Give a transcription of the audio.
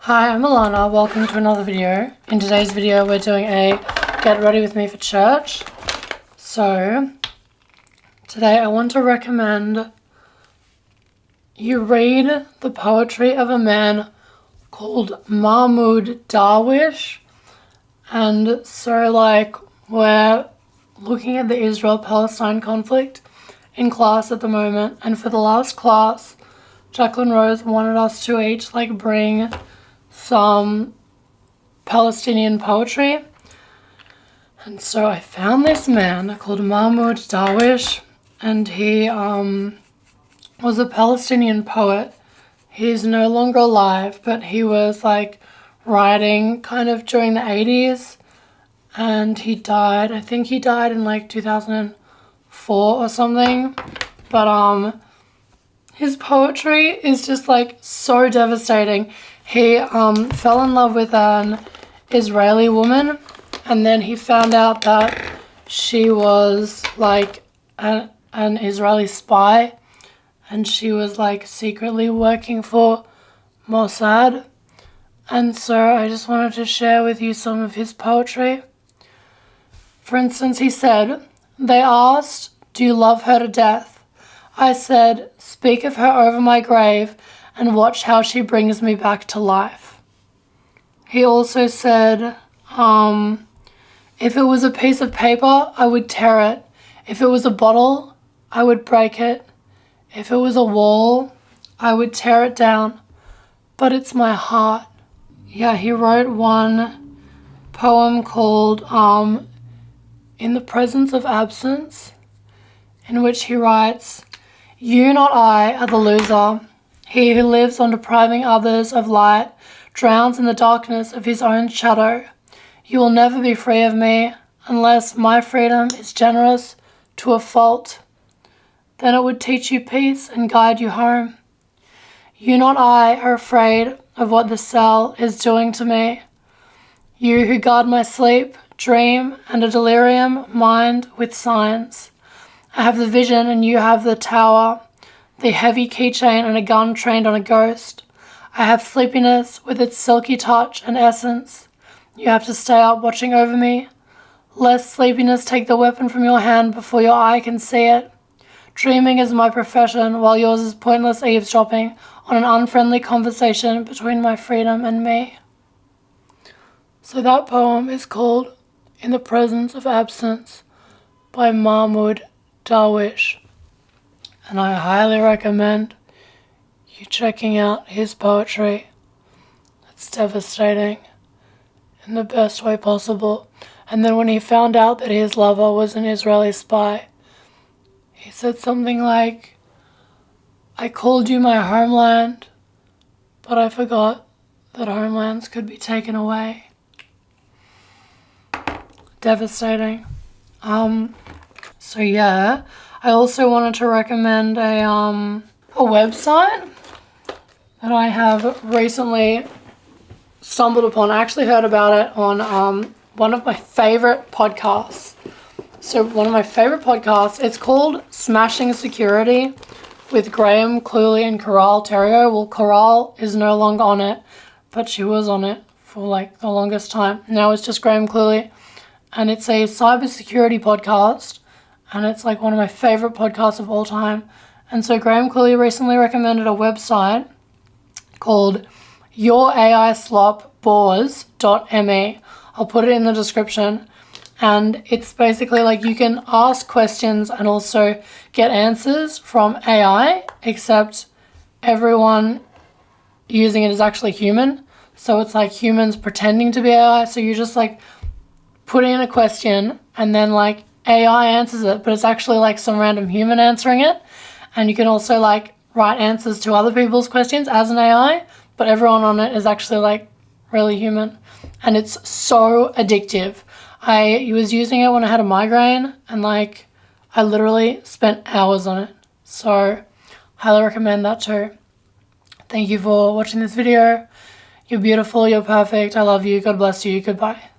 Hi, I'm Alana. Welcome to another video. In today's video, we're doing a get ready with me for church. So, today I want to recommend you read the poetry of a man called Mahmoud Darwish. And so, we're looking at the Israel-Palestine conflict in class at the moment. And for the last class, Jacqueline Rose wanted us to each, bring some Palestinian poetry. And so I found this man called Mahmoud Darwish, and he was a Palestinian poet. He's no longer alive, but he was writing kind of during the 80s, and he died. I think he died in 2004 or something. But his poetry is just so devastating. He fell in love with an Israeli woman, and then he found out that she was an Israeli spy, and she was secretly working for Mossad. And so I just wanted to share with you some of his poetry. For instance, he said, "They asked, 'Do you love her to death?' I said, 'Speak of her over my grave and watch how she brings me back to life.'" He also said, "If it was a piece of paper, I would tear it. If it was a bottle, I would break it. If it was a wall, I would tear it down. But it's my heart." Yeah, he wrote one poem called "In the Presence of Absence," in which he writes, "You, not I, are the loser. He who lives on depriving others of light drowns in the darkness of his own shadow. You will never be free of me unless my freedom is generous to a fault. Then it would teach you peace and guide you home. You, not I, are afraid of what the cell is doing to me. You who guard my sleep, dream, and a delirium mind with signs. I have the vision and you have the tower, the heavy keychain and a gun trained on a ghost. I have sleepiness with its silky touch and essence. You have to stay up watching over me. Lest sleepiness take the weapon from your hand before your eye can see it. Dreaming is my profession, while yours is pointless eavesdropping on an unfriendly conversation between my freedom and me." So that poem is called "In the Presence of Absence" by Mahmoud Darwish. And I highly recommend you checking out his poetry. It's devastating in the best way possible. And then when he found out that his lover was an Israeli spy, he said something like, "I called you my homeland, but I forgot that homelands could be taken away." Devastating. So yeah, I also wanted to recommend a website that I have recently stumbled upon. I actually heard about it on one of my favorite podcasts. So one of my favorite podcasts, it's called Smashing Security with Graham Cluley and Coral Terrio. Well, Coral is no longer on it, but she was on it for the longest time. Now it's just Graham Cluley, and it's a cybersecurity podcast, and it's one of my favorite podcasts of all time. And so Graham Cluley recently recommended a website called youraislopbores.me. I'll put it in the description. And it's basically you can ask questions and also get answers from AI, except everyone using it is actually human. So it's humans pretending to be AI. So you just put in a question and then AI answers it, but it's actually some random human answering it. And you can also write answers to other people's questions as an AI, but everyone on it is actually really human. And it's so addictive. I was using it when I had a migraine, and I literally spent hours on it. So highly recommend that too. Thank you for watching this video. You're beautiful, you're perfect, I love you, God bless you, goodbye.